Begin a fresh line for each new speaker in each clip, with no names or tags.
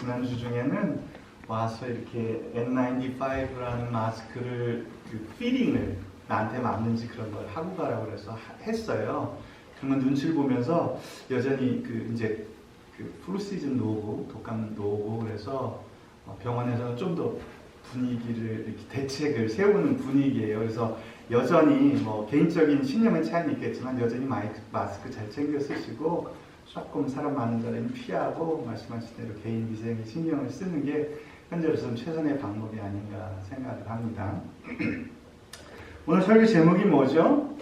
지난주 중에는 와서 이렇게 N95라는 마스크를 피팅을 나한테 맞는지 그런 걸 하고 가라고 그래서 했어요. 그러면 눈치를 보면서 여전히 이제 플루 시즌도 오고 독감도 오고 그래서 병원에서는 좀 더 분위기를 이렇게 대책을 세우는 분위기예요. 그래서 여전히 뭐 개인적인 신념의 차이는 있겠지만 여전히 마스크 잘 챙겨 쓰시고 조금 사람 많은 자리는 피하고 말씀하신 대로 개인 위생에 신경을 쓰는 게 현재로서는 최선의 방법이 아닌가 생각을 합니다. 오늘 설교 제목이 뭐죠?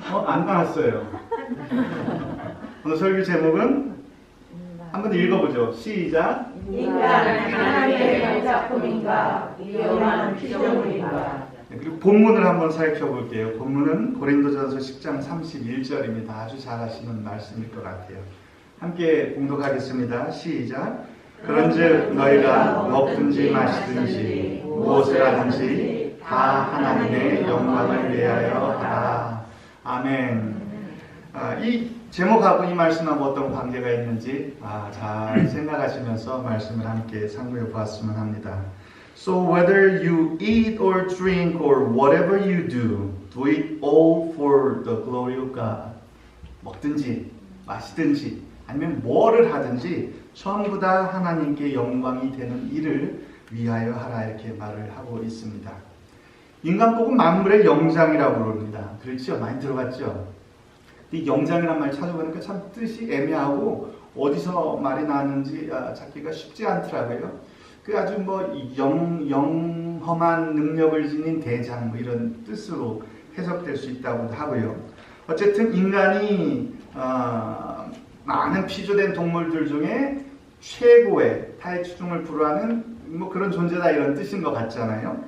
안 나왔어요. 오늘 설교 제목은 한번 읽어보죠. 시작.
인간은 하나님의 작품인가 위험한 피조물인가.
그리고 본문을 한번 살펴볼게요. 본문은 고린도전서 10장 31절입니다. 아주 잘 아시는 말씀일 것 같아요. 함께 공독하겠습니다. 시작. 그런즉 너희가 먹든지 마시든지 무엇을 하든지 다 하나님의 영광을 위하여 하라. 아멘. 이 제목하고 이 말씀하고 어떤 관계가 있는지 잘 생각하시면서 말씀을 함께 상고해 보았으면 합니다. So whether you eat or drink or whatever you do, do it all for the glory of God. 먹든지 마시든지 아니면 뭐를 하든지 전부 다 하나님께 영광이 되는 일을 위하여 하라 이렇게 말을 하고 있습니다. 인간 복은 만물의 영장이라고 부릅니다. 그렇죠? 많이 들어봤죠? 이 영장이란 말 찾아보니까 참 뜻이 애매하고 어디서 말이 나왔는지 찾기가 쉽지 않더라고요. 아주 영험한 능력을 지닌 대장 이런 뜻으로 해석될 수 있다고 하고요. 어쨌든 인간이 많은 피조된 동물들 중에 최고의 타의 추종을 불허하는 그런 존재다 이런 뜻인 것 같잖아요.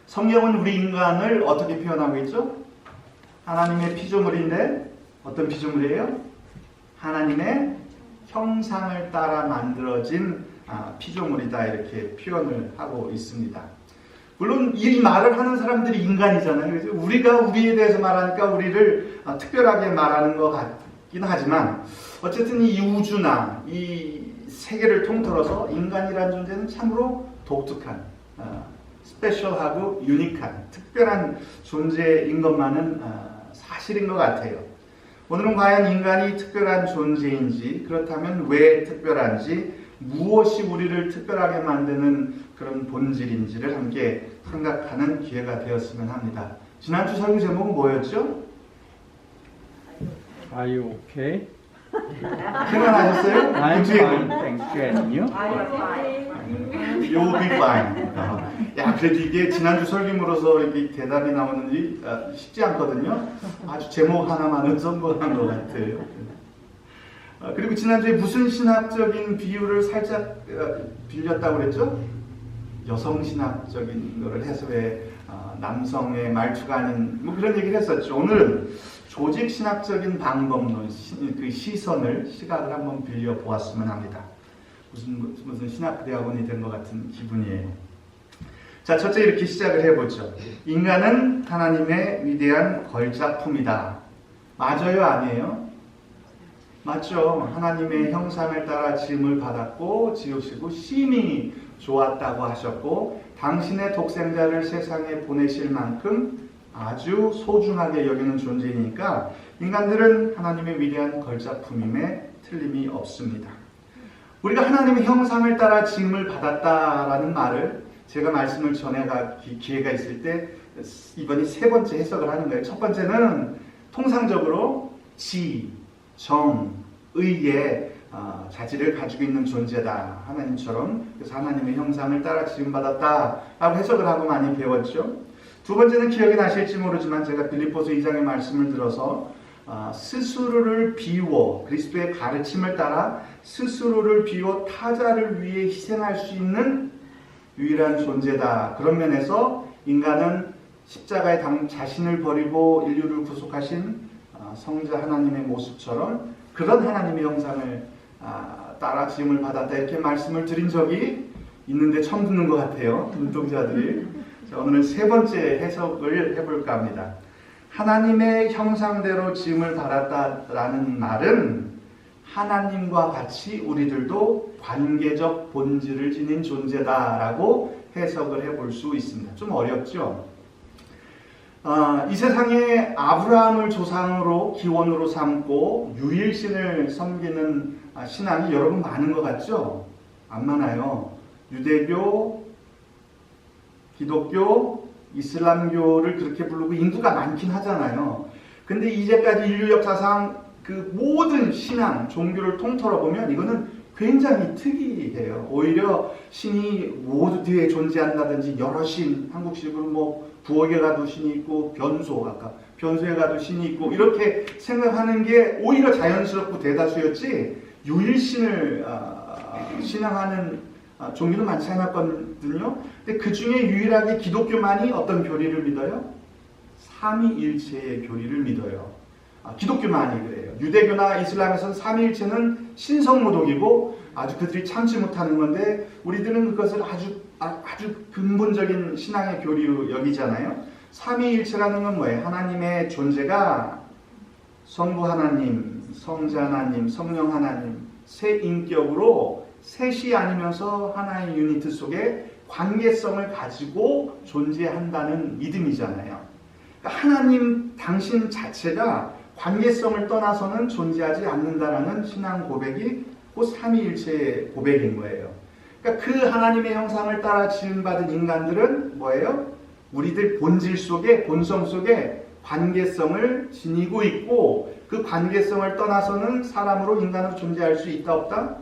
성경은 우리 인간을 어떻게 표현하고 있죠? 하나님의 피조물인데 어떤 피조물이에요? 하나님의 형상을 따라 만들어진 피조물이다 이렇게 표현을 하고 있습니다. 물론 이 말을 하는 사람들이 인간이잖아요. 그래서 우리가 우리에 대해서 말하니까 우리를 특별하게 말하는 것 같긴 하지만 어쨌든 이 우주나 이 세계를 통틀어서 인간이라는 존재는 참으로 독특한 스페셜하고 유니크한 특별한 존재인 것만은 사실인 것 같아요. 오늘은 과연 인간이 특별한 존재인지 그렇다면 왜 특별한지 무엇이 우리를 특별하게 만드는 그런 본질인지를 함께 생각하는 기회가 되었으면 합니다. 지난주 설교 제목은 뭐였죠?
Are you okay?
생각나셨어요?
I'm fine, thank you. And you?
You'll be fine. 야, 그래도 이게 지난주 설교물로서 이렇게 대답이 나오는 일이 쉽지 않거든요. 아주 제목 하나만은 성공한 것 같아요. 그리고 지난주에 무슨 신학적인 비유를 살짝 빌렸다고 그랬죠? 여성신학적인 거를 해서 왜 남성의 말투가 아닌 그런 얘기를 했었죠. 오늘은 조직신학적인 방법론, 그 시각을 한번 빌려보았으면 합니다. 무슨 신학대학원이 된 것 같은 기분이에요. 자, 첫째 이렇게 시작을 해보죠. 인간은 하나님의 위대한 걸작품이다. 맞아요? 아니에요? 맞죠. 하나님의 형상을 따라 지음을 받았고 지으시고 심히 좋았다고 하셨고 당신의 독생자를 세상에 보내실 만큼 아주 소중하게 여기는 존재이니까 인간들은 하나님의 위대한 걸작품임에 틀림이 없습니다. 우리가 하나님의 형상을 따라 지음을 받았다라는 말을 제가 말씀을 전해가 기회가 있을 때 이번이 세 번째 해석을 하는 거예요. 첫 번째는 통상적으로 지, 정, 의의 자질을 가지고 있는 존재다. 하나님처럼. 그래서 하나님의 형상을 따라 지음받았다라고 해석을 하고 많이 배웠죠. 두 번째는 기억이 나실지 모르지만 제가 빌립보서 2장의 말씀을 들어서 스스로를 비워 그리스도의 가르침을 따라 스스로를 비워 타자를 위해 희생할 수 있는 유일한 존재다. 그런 면에서 인간은 십자가에 자신을 버리고 인류를 구속하신 성자 하나님의 모습처럼 그런 하나님의 형상을 따라 지음을 받았다 이렇게 말씀을 드린 적이 있는데 처음 듣는 것 같아요. 눈동자들이. 자, 오늘은 세 번째 해석을 해볼까 합니다. 하나님의 형상대로 지음을 받았다라는 말은 하나님과 같이 우리들도 관계적 본질을 지닌 존재다라고 해석을 해볼 수 있습니다. 좀 어렵죠? 이 세상에 아브라함을 조상으로 기원으로 삼고 유일신을 섬기는 신앙이 여러분 많은 것 같죠? 안 많아요. 유대교, 기독교, 이슬람교를 그렇게 부르고 인구가 많긴 하잖아요. 근데 이제까지 인류 역사상 그 모든 신앙, 종교를 통틀어 보면 이거는 굉장히 특이해요. 오히려 신이 모두에 존재한다든지 여러 신, 한국식으로 뭐 부엌에 가도 신이 있고 변소에 가도 신이 있고 이렇게 생각하는 게 오히려 자연스럽고 대다수였지 유일신을 신앙하는 종교는 많지 않았거든요. 근데 그 중에 유일하게 기독교만이 어떤 교리를 믿어요? 삼위일체의 교리를 믿어요. 기독교만이 그래요. 유대교나 이슬람에서는 삼위일체는 신성모독이고 아주 그들이 참지 못하는 건데 우리들은 그것을 아주 근본적인 신앙의 교리로 여기잖아요. 삼위일체라는 건 뭐예요? 하나님의 존재가 성부 하나님, 성자 하나님, 성령 하나님 세 인격으로 셋이 아니면서 하나의 유니트 속에 관계성을 가지고 존재한다는 믿음이잖아요. 그러니까 하나님 당신 자체가 관계성을 떠나서는 존재하지 않는다라는 신앙 고백이 그 삼위일체의 고백인 거예요. 그러니까 그 하나님의 형상을 따라 지음받은 인간들은 뭐예요? 우리들 본질 속에, 본성 속에 관계성을 지니고 있고 그 관계성을 떠나서는 사람으로 인간으로 존재할 수 있다 없다?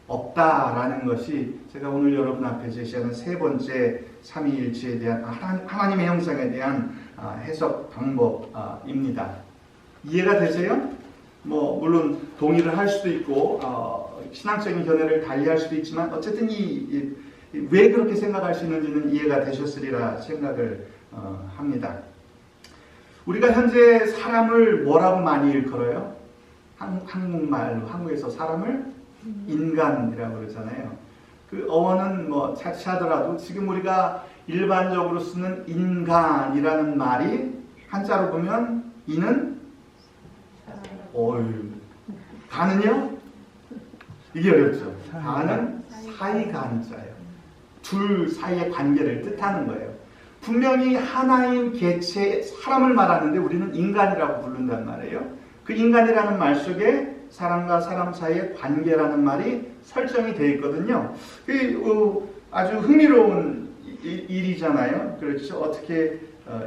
없다라는 것이 제가 오늘 여러분 앞에 제시하는 세 번째 삼위일체에 대한 하나님의 형상에 대한 해석 방법입니다. 이해가 되세요? 뭐 물론 동의를 할 수도 있고 신앙적인 견해를 달리할 수도 있지만 어쨌든 왜 그렇게 생각할 수 있는지는 이해가 되셨으리라 생각을 합니다. 우리가 현재 사람을 뭐라고 많이 일컬어요? 한국말로 한국에서 사람을 인간이라고 그러잖아요. 그 어원은 뭐 차치하더라도 지금 우리가 일반적으로 쓰는 인간이라는 말이 한자로 보면 이는 가는요? 이게 어렵죠. 가는 사이간자예요. 둘 사이의 관계를 뜻하는 거예요. 분명히 하나인 개체 사람을 말하는데 우리는 인간이라고 부른단 말이에요. 그 인간이라는 말 속에 사람과 사람 사이의 관계라는 말이 설정이 되어 있거든요. 아주 흥미로운 일이잖아요. 그렇죠. 어떻게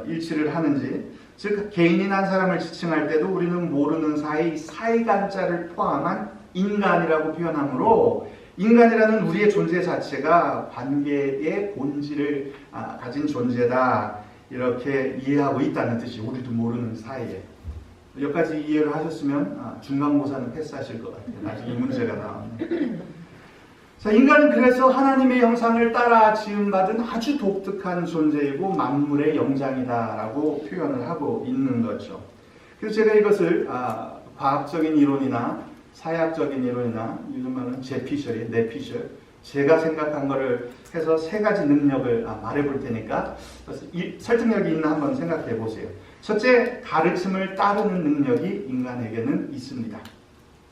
일치를 하는지. 즉 개인인 한 사람을 지칭할 때도 우리는 모르는 사이간자를 포함한 인간이라고 표현하므로 인간이라는 우리의 존재 자체가 관계의 본질을 가진 존재다 이렇게 이해하고 있다는 뜻이 우리도 모르는 사이에. 여기까지 이해를 하셨으면 중간고사는 패스하실 것 같아요. 나중에 문제가 나오면. 자, 인간은 그래서 하나님의 형상을 따라 지음받은 아주 독특한 존재이고 만물의 영장이다라고 표현을 하고 있는 거죠. 그래서 제가 이것을 과학적인 이론이나 사회학적인 이론이나 요즘 말하는 제 피셜이에요. 내 피셜. 제가 생각한 거를 해서 세 가지 능력을 말해볼 테니까 설득력이 있나 한번 생각해 보세요. 첫째, 가르침을 따르는 능력이 인간에게는 있습니다.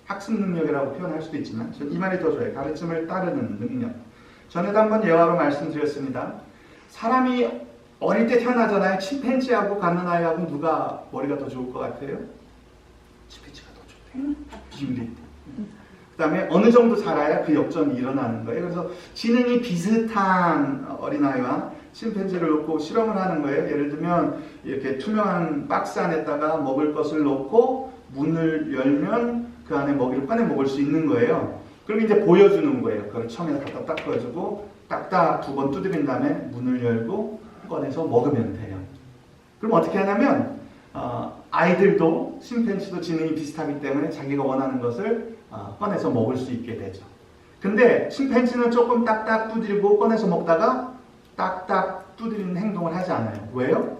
학습 능력이라고 표현할 수도 있지만 전 이 말이 더 좋아요. 가르침을 따르는 능력. 전에도 한번 예화로 말씀드렸습니다. 사람이 어릴 때 태어나잖아요. 침팬지하고 가난아이하고 누가 머리가 더 좋을 것 같아요? 침팬지가 더 좋대요. 비율이. 그 다음에 어느 정도 자라야 그 역전이 일어나는 거예요. 그래서 지능이 비슷한 어린아이와 침팬지를 놓고 실험을 하는 거예요. 예를 들면 이렇게 투명한 박스 안에다가 먹을 것을 넣고 문을 열면 그 안에 먹이를 꺼내 먹을 수 있는 거예요. 그리고 이제 보여주는 거예요. 그걸 처음에 갖다 딱 보여주고 딱딱 2번 두드린 다음에 문을 열고 꺼내서 먹으면 돼요. 그럼 어떻게 하냐면 아이들도 침팬지도 지능이 비슷하기 때문에 자기가 원하는 것을 꺼내서 먹을 수 있게 되죠. 근데 침팬지는 조금 딱딱 두드리고 꺼내서 먹다가 딱딱 두드리는 행동을 하지 않아요. 왜요?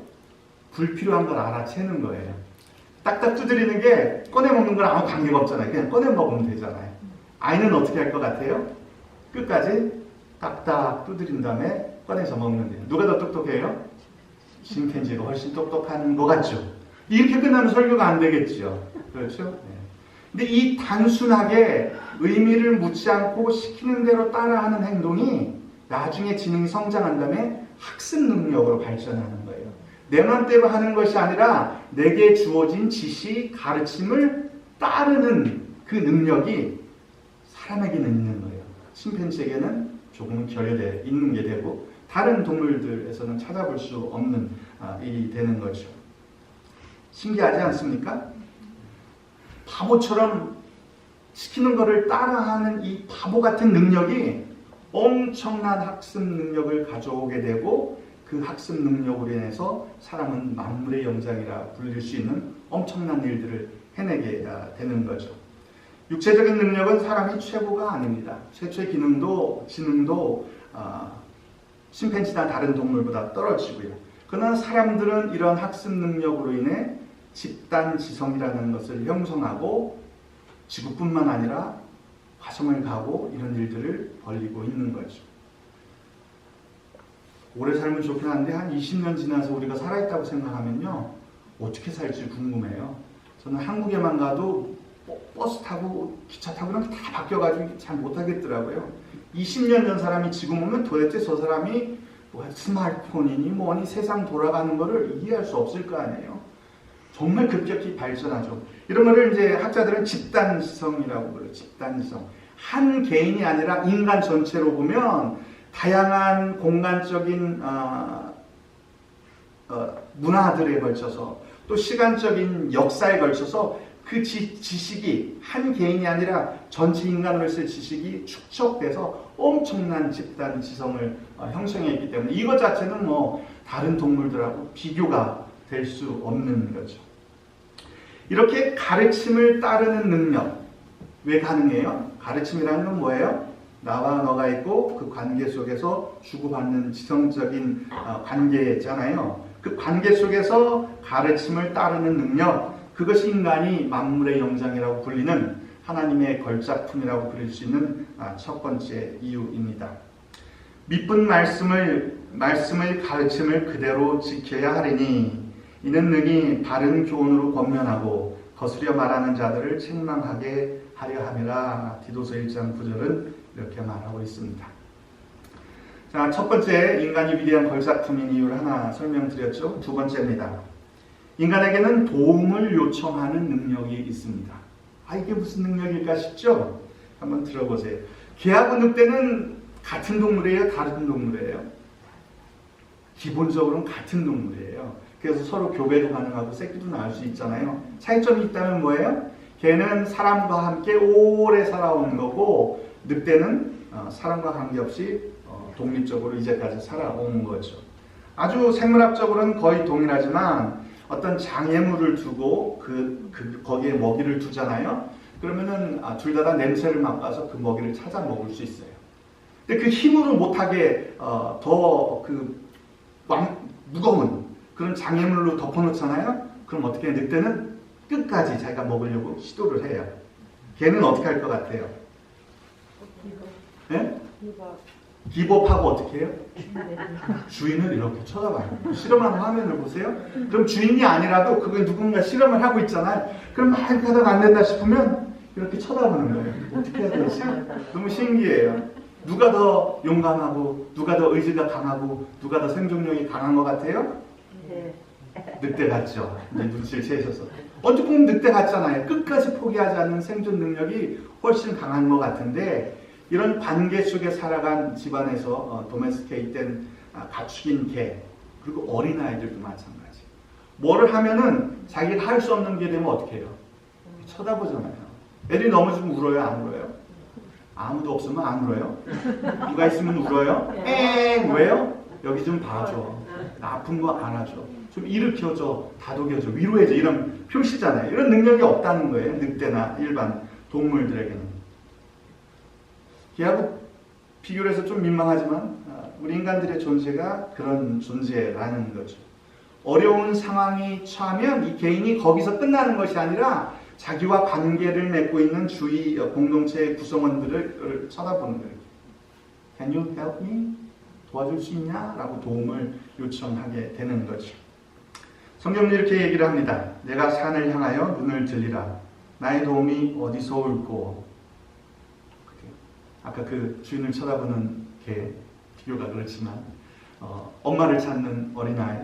불필요한 걸 알아채는 거예요. 딱딱 두드리는 게 꺼내 먹는 거랑 아무 관계가 없잖아요. 그냥 꺼내 먹으면 되잖아요. 아이는 어떻게 할 것 같아요? 끝까지 딱딱 두드린 다음에 꺼내서 먹는 거예요. 누가 더 똑똑해요? 침팬지가 훨씬 똑똑한 것 같죠. 이렇게 끝나면 설교가 안 되겠죠. 그렇죠? 네. 근데 이 단순하게 의미를 묻지 않고 시키는 대로 따라하는 행동이 나중에 지능이 성장한 다음에 학습 능력으로 발전하는 거예요. 내 맘대로 하는 것이 아니라 내게 주어진 지시, 가르침을 따르는 그 능력이 사람에게는 있는 거예요. 침팬지에게는 조금은 결여되어 있는 게 되고 다른 동물들에서는 찾아볼 수 없는 일이 되는 거죠. 신기하지 않습니까? 바보처럼 시키는 것을 따라하는 이 바보 같은 능력이 엄청난 학습 능력을 가져오게 되고 그 학습 능력으로 인해서 사람은 만물의 영장이라 불릴 수 있는 엄청난 일들을 해내게 되는 거죠. 육체적인 능력은 사람이 최고가 아닙니다. 최초의 지능도 심팬지나 다른 동물보다 떨어지고요. 그러나 사람들은 이런 학습 능력으로 인해 집단 지성이라는 것을 형성하고 지구뿐만 아니라 화성을 가고 이런 일들을 벌이고 있는 거죠. 오래 살면 좋긴 한데 한 20년 지나서 우리가 살아있다고 생각하면요. 어떻게 살지 궁금해요. 저는 한국에만 가도 버스 타고 기차 타고 이런 게 다 바뀌어가지고 잘 못하겠더라고요. 20년 전 사람이 지금 오면 도대체 저 사람이 뭐 스마트폰이니 뭐니 세상 돌아가는 거를 이해할 수 없을 거 아니에요. 정말 급격히 발전하죠. 이런 거를 이제 학자들은 집단지성이라고 그래요. 집단지성. 한 개인이 아니라 인간 전체로 보면 다양한 공간적인 문화들에 걸쳐서 또 시간적인 역사에 걸쳐서 그 지식이 한 개인이 아니라 전체 인간으로서의 지식이 축적돼서 엄청난 집단 지성을 형성했기 때문에 이것 자체는 뭐 다른 동물들하고 비교가 될 수 없는 거죠. 이렇게 가르침을 따르는 능력 왜 가능해요? 가르침이라는 건 뭐예요? 나와 너가 있고 그 관계 속에서 주고받는 지성적인 관계잖아요. 그 관계 속에서 가르침을 따르는 능력 그것이 인간이 만물의 영장이라고 불리는 하나님의 걸작품이라고 부를 수 있는 첫 번째 이유입니다. 믿은 말씀을 가르침을 그대로 지켜야 하리니 이는 능히 바른 교훈으로 권면하고 거스려 말하는 자들을 책망하게 하려 함이라. 디도서 1장 9절은 이렇게 말하고 있습니다. 자, 첫 번째 인간이 위대한 걸작품인 이유를 하나 설명드렸죠. 두 번째입니다. 인간에게는 도움을 요청하는 능력이 있습니다. 이게 무슨 능력일까 싶죠? 한번 들어보세요. 개하고 늑대는 같은 동물이에요? 다른 동물이에요? 기본적으로는 같은 동물이에요. 그래서 서로 교배도 가능하고 새끼도 낳을 수 있잖아요. 차이점이 있다면 뭐예요? 개는 사람과 함께 오래 살아온 거고 늑대는 사람과 관계없이 독립적으로 이제까지 살아온 거죠. 아주 생물학적으로는 거의 동일하지만 어떤 장애물을 두고 거기에 먹이를 두잖아요. 그러면은 둘 다 냄새를 맡아서 그 먹이를 찾아 먹을 수 있어요. 근데 그 힘으로 못하게 더 무거운 그런 장애물로 덮어놓잖아요. 그럼 어떻게 해요? 늑대는 끝까지 자기가 먹으려고 시도를 해요. 걔는 어떻게 할 것 같아요? 네? 기법하고 어떻게 해요? 주인을 이렇게 쳐다봐요. 실험하는 화면을 보세요. 그럼 주인이 아니라도 그게 누군가 실험을 하고 있잖아요. 그럼 막 이렇게 하다가 안 된다 싶으면 이렇게 쳐다보는 거예요. 어떻게 해야 되지? 너무 신기해요. 누가 더 용감하고 누가 더 의지가 강하고 누가 더 생존력이 강한 것 같아요? 늑대 같죠. 이제 눈치를 채셔서. 어떻게 보면 늑대 같잖아요. 끝까지 포기하지 않는 생존 능력이 훨씬 강한 것 같은데 이런 관계 속에 살아간 집안에서 도메스티케이트된 가축인 개 그리고 어린아이들도 마찬가지. 뭐를 하면은 자기가 할 수 없는 게 되면 어떻게 해요? 쳐다보잖아요. 애들이 넘어지면 울어요? 안 울어요? 아무도 없으면 안 울어요? 누가 있으면 울어요? 엥! 왜요? 여기 좀 봐줘. 나 아픈 거 안아줘. 좀 일으켜줘. 다독여줘. 위로해줘. 이런 표시잖아요. 이런 능력이 없다는 거예요. 늑대나 일반 동물들에게는. 걔하고 비교를 해서 좀 민망하지만 우리 인간들의 존재가 그런 존재라는 거죠. 어려운 상황이 처하면 이 개인이 거기서 끝나는 것이 아니라 자기와 관계를 맺고 있는 주위 공동체의 구성원들을 쳐다보는 거예요. Can you help me? 도와줄 수 있냐? 라고 도움을 요청하게 되는 거죠. 성경은 이렇게 얘기를 합니다. 내가 산을 향하여 눈을 들리라. 나의 도움이 어디서 올꼬. 아까 그 주인을 쳐다보는 개 비교가 그렇지만 엄마를 찾는 어린아이,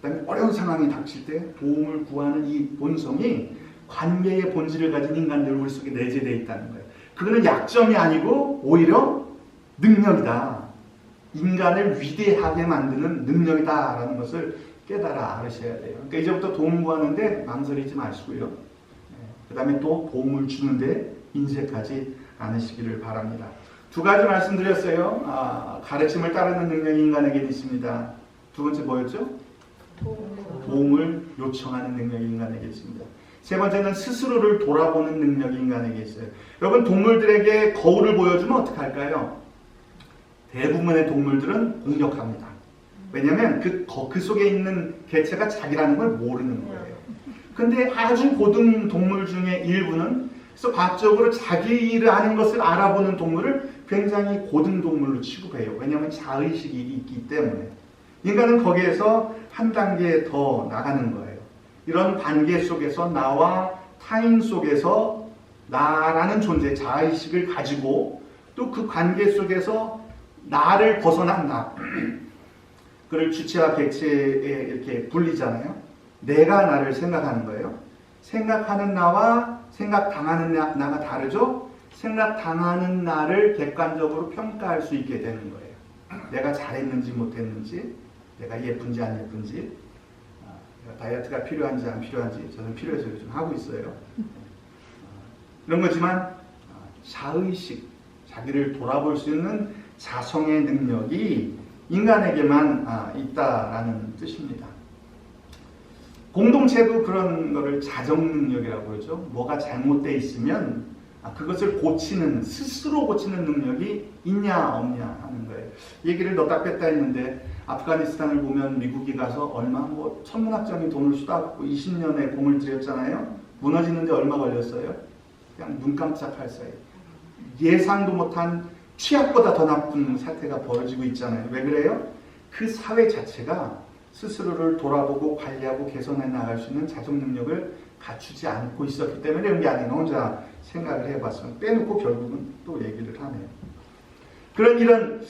그다음에 어려운 상황이 닥칠 때 도움을 구하는 이 본성이 관계의 본질을 가진 인간들 우리 속에 내재되어 있다는 거예요. 그거는 약점이 아니고 오히려 능력이다. 인간을 위대하게 만드는 능력이다라는 것을 깨달아 알으셔야 돼요. 그러니까 이제부터 도움 구하는데 망설이지 마시고요. 그 다음에 또 도움을 주는데 인색하지 않으시기를 바랍니다. 두 가지 말씀드렸어요. 가르침을 따르는 능력이 인간에게 있습니다. 두 번째 뭐였죠? 도움을 요청하는 능력이 인간에게 있습니다. 세 번째는 스스로를 돌아보는 능력이 인간에게 있어요. 여러분, 동물들에게 거울을 보여주면 어떻게 할까요? 대부분의 동물들은 공격합니다. 왜냐하면 그 속에 있는 개체가 자기라는 걸 모르는 거예요. 근데 아주 고등 동물 중에 일부는 그래서 과학적으로 자기를 아는 것을 알아보는 동물을 굉장히 고등 동물로 취급해요. 왜냐하면 자의식이 있기 때문에. 인간은 거기에서 한 단계 더 나가는 거예요. 이런 관계 속에서 나와 타인 속에서 나라는 존재, 자의식을 가지고 또 그 관계 속에서 나를 벗어난 나, 그를 주체와 객체에 이렇게 분리잖아요. 내가 나를 생각하는 거예요. 생각하는 나와 생각당하는 나가 다르죠? 생각당하는 나를 객관적으로 평가할 수 있게 되는 거예요. 내가 잘했는지 못했는지, 내가 예쁜지 안 예쁜지, 다이어트가 필요한지 안 필요한지, 저는 필요해서 요즘 하고 있어요. 이런 거지만 자의식, 자기를 돌아볼 수 있는 자성의 능력이 인간에게만 있다라는 뜻입니다. 공동체도 그런 거를 자정 능력이라고 그러죠. 뭐가 잘못되어 있으면 그것을 고치는, 스스로 고치는 능력이 있냐 없냐 하는 거예요. 얘기를 넣다 뺐다 했는데 아프가니스탄을 보면 미국이 가서 얼마 천문학적인 돈을 쏟았고 20년에 공을 들였잖아요. 무너지는데 얼마 걸렸어요? 그냥 눈 깜짝할 사이. 예상도 못한 취약보다 더 나쁜 사태가 벌어지고 있잖아요. 왜 그래요? 그 사회 자체가 스스로를 돌아보고 관리하고 개선해 나갈 수 있는 자정 능력을 갖추지 않고 있었기 때문에 그런 게 아니라 혼자 생각을 해봤으면 빼놓고 결국은 또 얘기를 하네요. 이런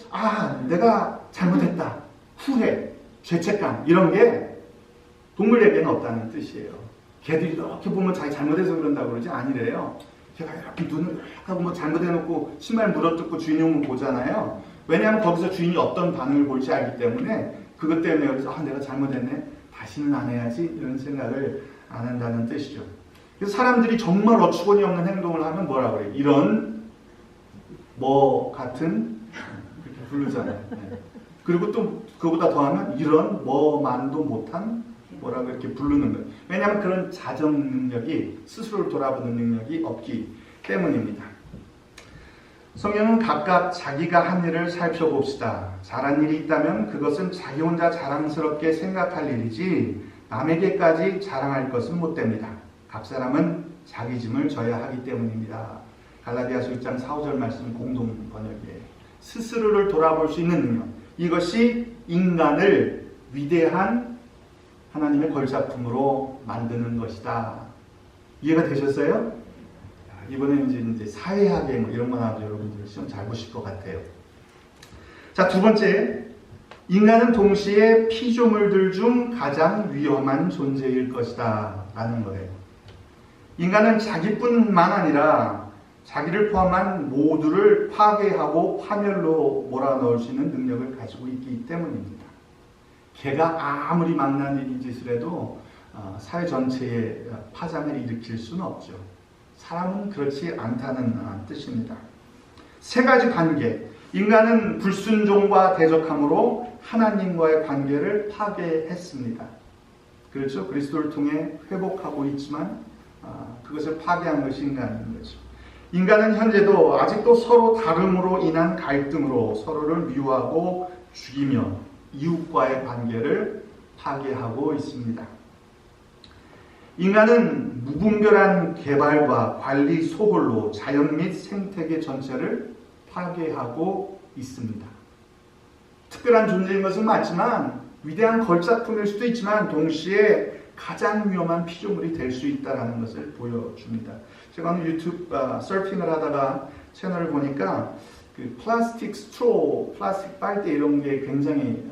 내가 잘못했다, 후회, 죄책감 이런 게 동물에게는 없다는 뜻이에요. 개들이 이렇게 보면 자기 잘못해서 그런다고 그러지 아니래요. 걔가 이렇게 눈을 하고 잘못해놓고 신발 물어뜯고 주인이 오면 보잖아요. 왜냐하면 거기서 주인이 어떤 반응을 볼지 알기 때문에 그것 때문에 그래서 내가 잘못했네, 다시는 안 해야지 이런 생각을 안 한다는 뜻이죠. 그래서 사람들이 정말 어처구니 없는 행동을 하면 뭐라 그래요? 이런 뭐 같은 그렇게 부르잖아요. 네. 그리고 또 그거보다 더하면 이런 뭐만도 못한 뭐라고 이렇게 부르는 거예요. 왜냐하면 그런 자정 능력이, 스스로를 돌아보는 능력이 없기 때문입니다. 성경은 각각 자기가 한 일을 살펴봅시다. 잘한 일이 있다면 그것은 자기 혼자 자랑스럽게 생각할 일이지 남에게까지 자랑할 것은 못 됩니다. 각 사람은 자기 짐을 져야 하기 때문입니다. 갈라디아서 6장 4, 5절 말씀 공동 번역이에요. 스스로를 돌아볼 수 있는 능력, 이것이 인간을 위대한 하나님의 걸작품으로 만드는 것이다. 이해가 되셨어요? 이번에는 이제 사회학에 이런 거 나와도 여러분들 시험 잘 보실 것 같아요. 자, 두 번째, 인간은 동시에 피조물들 중 가장 위험한 존재일 것이다 라는 거예요. 인간은 자기뿐만 아니라 자기를 포함한 모두를 파괴하고 파멸로 몰아넣을 수 있는 능력을 가지고 있기 때문입니다. 개가 아무리 망나니 짓을 해도 사회 전체에 파장을 일으킬 수는 없죠. 사람은 그렇지 않다는 뜻입니다. 세 가지 관계. 인간은 불순종과 대적함으로 하나님과의 관계를 파괴했습니다. 그렇죠? 그리스도를 통해 회복하고 있지만 그것을 파괴한 것이 인간인 거죠. 인간은 현재도 아직도 서로 다름으로 인한 갈등으로 서로를 미워하고 죽이며 이웃과의 관계를 파괴하고 있습니다. 인간은 무분별한 개발과 관리 소홀로 자연 및 생태계 전체를 파괴하고 있습니다. 특별한 존재인 것은 맞지만 위대한 걸작품일 수도 있지만 동시에 가장 위험한 피조물이 될 수 있다는 것을 보여줍니다. 제가 오늘 유튜브 서핑을 하다가 채널을 보니까 그 플라스틱 스트로, 플라스틱 빨대 이런 게 굉장히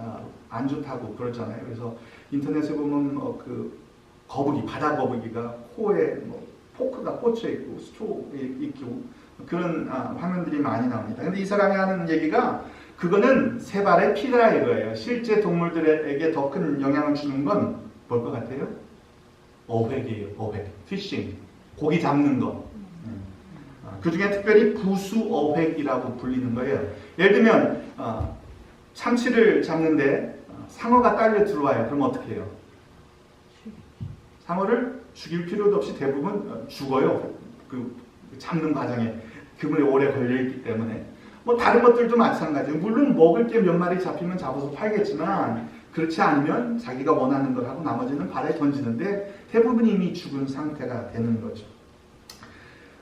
안 좋다고 그러잖아요. 그래서 인터넷에 보면 그 거북이, 바다 거북이가 코에 포크가 꽂혀 있고 스트로에 있고 그런 화면들이 많이 나옵니다. 근데 이 사람이 하는 얘기가 그거는 세발의 피다 이거예요. 실제 동물들에게 더 큰 영향을 주는 건 뭘 것 같아요? 어획이에요. 어획, 피싱, 고기 잡는 거. 그 중에 특별히 부수 어획이라고 불리는 거예요. 예를 들면 참치를 잡는데 상어가 딸려 들어와요. 그럼 어떻게 해요? 상어를 죽일 필요도 없이 대부분 죽어요. 그 잡는 과정에 그물에 오래 걸려있기 때문에. 뭐 다른 것들도 마찬가지예요. 물론 먹을 게 몇 마리 잡히면 잡아서 팔겠지만 그렇지 않으면 자기가 원하는 걸 하고 나머지는 바다에 던지는데 대부분 이미 죽은 상태가 되는 거죠.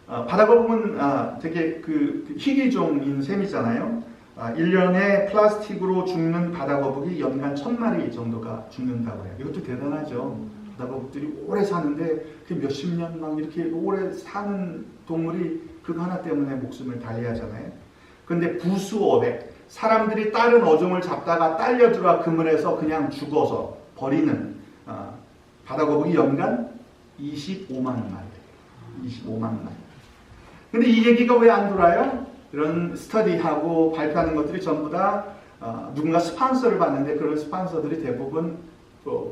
바다거북은 되게 그 희귀종인 셈이잖아요. 1년에 플라스틱으로 죽는 바다거북이 연간 1000마리 정도가 죽는다고 해요. 이것도 대단하죠. 바다거북들이 오래 사는데 그 몇십 년 막 이렇게 오래 사는 동물이 그거 하나 때문에 목숨을 달리하잖아요. 그런데 부수어획, 사람들이 다른 어종을 잡다가 딸려 들어와 그물에서 그냥 죽어서 버리는 바다거북이 연간 25만 마리. 25만 마리. 근데 이 얘기가 왜 안 돌아요? 이런 스터디하고 발표하는 것들이 전부 다 누군가 스폰서를 받는데 그런 스폰서들이 대부분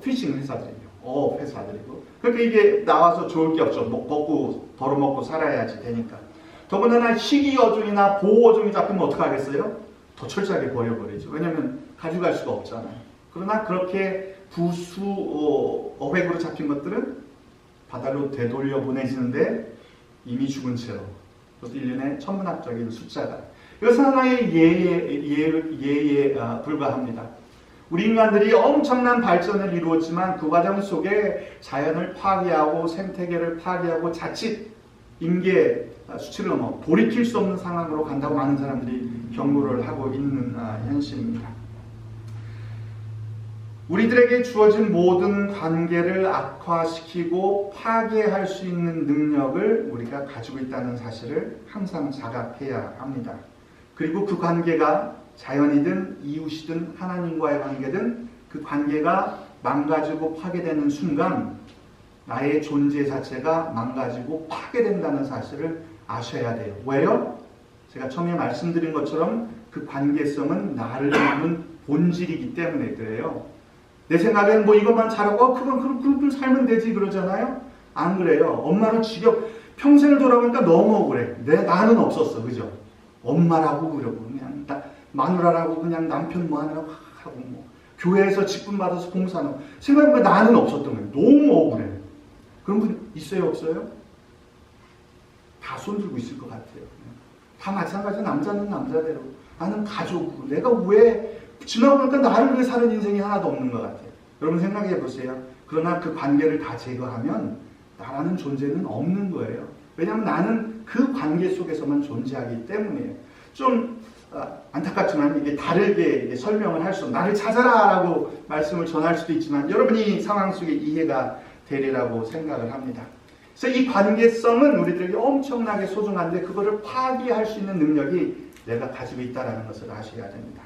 피싱 회사들이고 어업 회사들이고 그러니까 이게 나와서 좋을 게 없죠. 먹고 벌어먹고 살아야지 되니까. 더군다나 희귀 어종이나 보호 어종이 잡히면 어떡하겠어요? 더 철저하게 버려버리죠. 왜냐하면 가져갈 수가 없잖아요. 그러나 그렇게 부수 어획으로 잡힌 것들은 바다로 되돌려 보내지는데 이미 죽은 채로 그것도 1년에 천문학적인 숫자가 이것은 하나의 예에 불과합니다. 우리 인간들이 엄청난 발전을 이루었지만 그 과정 속에 자연을 파괴하고 생태계를 파괴하고 자칫 인계 수치를 넘어 돌이킬 수 없는 상황으로 간다고 많은 사람들이 경고를 하고 있는 현실입니다. 우리들에게 주어진 모든 관계를 악화시키고 파괴할 수 있는 능력을 우리가 가지고 있다는 사실을 항상 자각해야 합니다. 그리고 그 관계가 자연이든 이웃이든 하나님과의 관계든 그 관계가 망가지고 파괴되는 순간 나의 존재 자체가 망가지고 파괴된다는 사실을 아셔야 돼요. 왜요? 제가 처음에 말씀드린 것처럼 그 관계성은 나를 이루는 본질이기 때문에 그래요. 내 생각엔 뭐 이것만 잘하고 그건 살면 되지 그러잖아요. 안 그래요. 엄마는 평생을 돌아보니까 너무 억울해. 나는 없었어. 그죠? 엄마라고 그러고 그냥 마누라라고 그냥 남편 뭐 하느라고 하고 뭐 교회에서 직분 받아서 봉사하고 생각해보니까 나는 없었던 거예요. 너무 억울해. 그런 분 있어요? 없어요? 다 손들고 있을 것 같아요. 다 마찬가지. 남자는 남자대로 나는 가족 내가 왜 지나고 보니까 나를 위해 사는 인생이 하나도 없는 것 같아요. 여러분 생각해 보세요. 그러나 그 관계를 다 제거하면 나라는 존재는 없는 거예요. 왜냐하면 나는 그 관계 속에서만 존재하기 때문이에요. 좀 안타깝지만 이게 다르게 설명을 할 수 없어요. 나를 찾아라라고 말씀을 전할 수도 있지만 여러분이 상황 속에 이해가 되리라고 생각을 합니다. 그래서 이 관계성은 우리들에게 엄청나게 소중한데 그거를 파괴할 수 있는 능력이 내가 가지고 있다는 것을 아셔야 됩니다.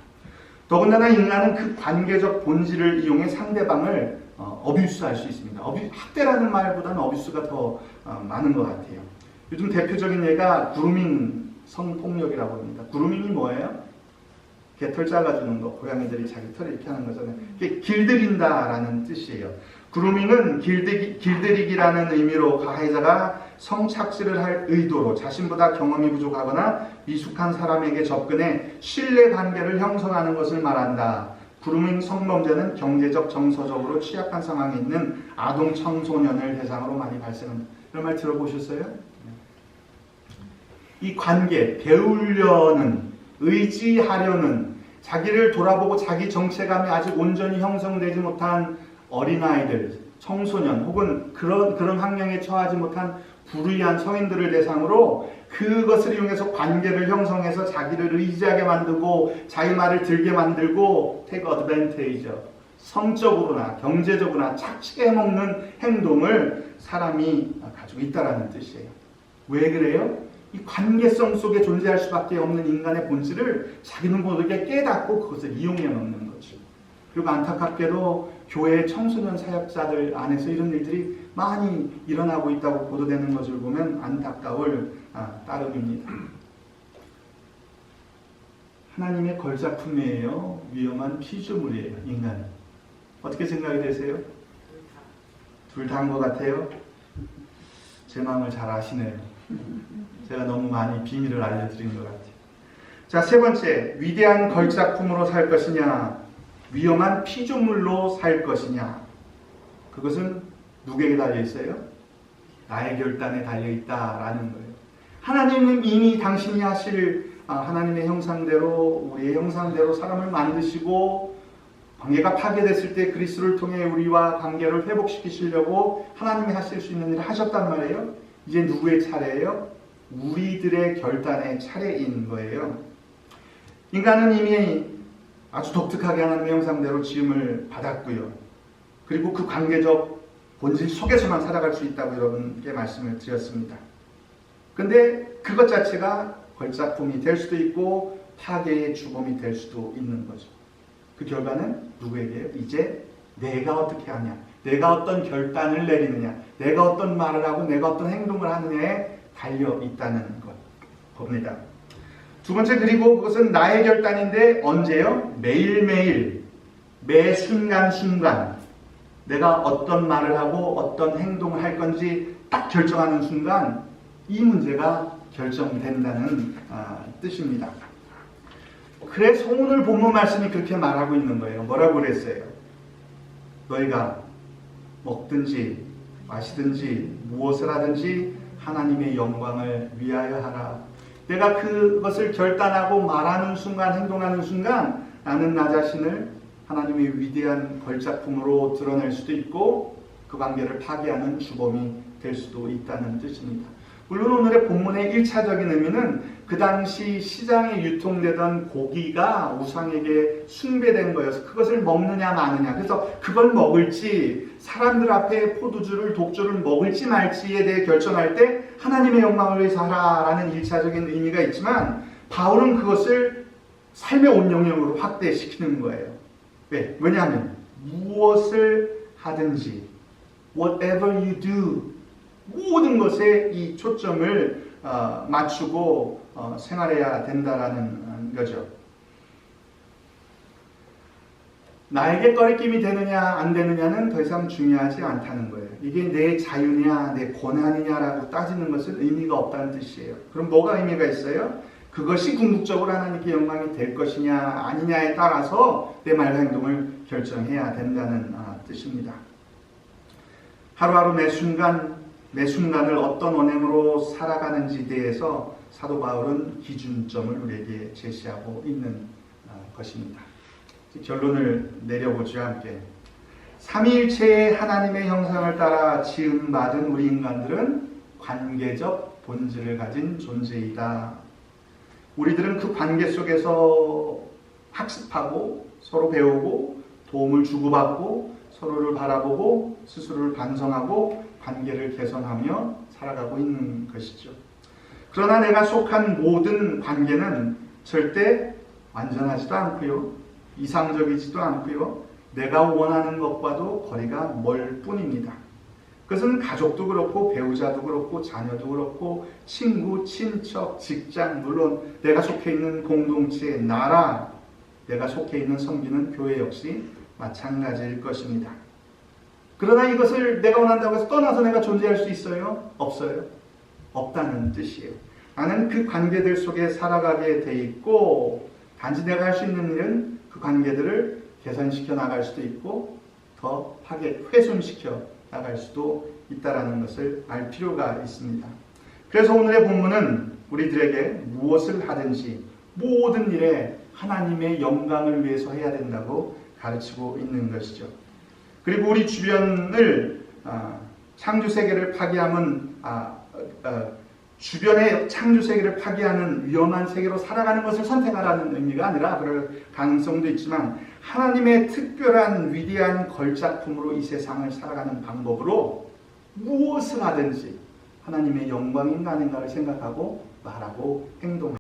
더군다나 인간은 그 관계적 본질을 이용해 상대방을 어뷰스할 수 있습니다. 학대라는 말보다는 어뷰스가 더 많은 것 같아요. 요즘 대표적인 예가 그루밍 성폭력이라고 합니다. 그루밍이 뭐예요? 개털 잘라주는 거, 고양이들이 자기 털을 이렇게 하는 거잖아요. 이게 길들인다라는 뜻이에요. 그루밍은 길들이기라는 의미로 가해자가 성착취를 할 의도로 자신보다 경험이 부족하거나 미숙한 사람에게 접근해 신뢰관계를 형성하는 것을 말한다. 그루밍 성범죄는 경제적, 정서적으로 취약한 상황에 있는 아동 청소년을 대상으로 많이 발생한다. 이런 말 들어보셨어요? 이 관계, 배우려는, 의지하려는, 자기를 돌아보고 자기 정체감이 아직 온전히 형성되지 못한 어린아이들, 청소년 혹은 그런 환경에 처하지 못한 불의한 성인들을 대상으로 그것을 이용해서 관계를 형성해서 자기를 의지하게 만들고 자기 말을 들게 만들고 take advantage, 성적으로나 경제적으로나 착취해 먹는 행동을 사람이 가지고 있다라는 뜻이에요. 왜 그래요? 이 관계성 속에 존재할 수밖에 없는 인간의 본질을 자기는 모르게 깨닫고 그것을 이용해 먹는 거죠. 그리고 안타깝게도 교회 청소년 사역자들 안에서 이런 일들이 많이 일어나고 있다고 보도되는 것을 보면 안타까울 따름입니다. 하나님의 걸작품이에요? 위험한 피조물이에요? 인간은? 어떻게 생각이 되세요? 둘 다인 것 같아요? 제 마음을 잘 아시네요. 제가 너무 많이 비밀을 알려드린 것 같아요. 자, 세 번째, 위대한 걸작품으로 살 것이냐, 위험한 피조물로 살 것이냐. 그것은 누구에게 달려있어요? 나의 결단에 달려있다라는 거예요. 하나님은 이미 당신이 하실 하나님의 형상대로, 우리의 형상대로 사람을 만드시고 관계가 파괴됐을 때 그리스도를 통해 우리와 관계를 회복시키시려고 하나님이 하실 수 있는 일을 하셨단 말이에요. 이제 누구의 차례예요? 우리들의 결단의 차례인 거예요. 인간은 이미 아주 독특하게 하나님의 형상대로 지음을 받았고요. 그리고 그 관계적 본질 속에서만 살아갈 수 있다고 여러분께 말씀을 드렸습니다. 근데 그것 자체가 걸작품이 될 수도 있고 파괴의 주범이 될 수도 있는 거죠. 그 결과는 누구에게요? 이제 내가 어떻게 하냐, 내가 어떤 결단을 내리느냐, 내가 어떤 말을 하고 내가 어떤 행동을 하느냐에 달려 있다는 것 봅니다. 두 번째, 그리고 그것은 나의 결단인데 언제요? 매일매일, 매 순간순간 내가 어떤 말을 하고 어떤 행동을 할 건지 딱 결정하는 순간 이 문제가 결정된다는 뜻입니다. 그래서 오늘 본문 말씀이 그렇게 말하고 있는 거예요. 뭐라고 그랬어요? 너희가 먹든지 마시든지 무엇을 하든지 하나님의 영광을 위하여 하라. 내가 그것을 결단하고 말하는 순간, 행동하는 순간 나는 나 자신을 하나님의 위대한 걸작품으로 드러낼 수도 있고 그 관계를 파괴하는 주범이 될 수도 있다는 뜻입니다. 물론 오늘의 본문의 1차적인 의미는 그 당시 시장에 유통되던 고기가 우상에게 숭배된 거여서 그것을 먹느냐 마느냐, 그래서 그걸 먹을지 사람들 앞에 포도주를 독주를 먹을지 말지에 대해 결정할 때 하나님의 영광을 위해서 하라라는 1차적인 의미가 있지만 바울은 그것을 삶의 온 영역으로 확대시키는 거예요. 왜? 왜냐하면 무엇을 하든지 whatever you do 모든 것에 이 초점을 맞추고 생활해야 된다라는 거죠. 나에게 꺼리낌이 되느냐 안 되느냐는 더 이상 중요하지 않다는 거예요. 이게 내 자유냐 내 권한이냐라고 따지는 것은 의미가 없다는 뜻이에요. 그럼 뭐가 의미가 있어요? 그것이 궁극적으로 하나님께 영광이 될 것이냐 아니냐에 따라서 내 말과 행동을 결정해야 된다는 뜻입니다. 하루하루 매 순간을 어떤 언행으로 살아가는지에 대해서 사도 바울은 기준점을 우리에게 제시하고 있는 것입니다. 결론을 내려보죠 함께. 삼위일체의 하나님의 형상을 따라 지음받은 우리 인간들은 관계적 본질을 가진 존재이다. 우리들은 그 관계 속에서 학습하고 서로 배우고 도움을 주고받고 서로를 바라보고 스스로를 반성하고 관계를 개선하며 살아가고 있는 것이죠. 그러나 내가 속한 모든 관계는 절대 완전하지도 않고요. 이상적이지도 않고요. 내가 원하는 것과도 거리가 멀 뿐입니다. 그것은 가족도 그렇고 배우자도 그렇고 자녀도 그렇고 친구, 친척, 직장, 물론 내가 속해 있는 공동체, 나라, 내가 속해 있는 섬기는 교회 역시 마찬가지일 것입니다. 그러나 이것을 내가 원한다고 해서 떠나서 내가 존재할 수 있어요? 없어요. 없다는 뜻이에요. 나는 그 관계들 속에 살아가게 돼 있고 단지 내가 할 수 있는 일은 그 관계들을 개선시켜 나갈 수도 있고 더 훼손시켜 나갈 수도 있다는 것을 알 필요가 있습니다. 그래서 오늘의 본문은 우리들에게 무엇을 하든지 모든 일에 하나님의 영광을 위해서 해야 된다고 가르치고 있는 것이죠. 그리고 우리 주변을 창조세계를 파괴하면 주변의 창조 세계를 파괴하는 위험한 세계로 살아가는 것을 선택하라는 의미가 아니라 그럴 가능성도 있지만 하나님의 특별한 위대한 걸작품으로 이 세상을 살아가는 방법으로 무엇을 하든지 하나님의 영광인가 아닌가를 생각하고 말하고 행동하고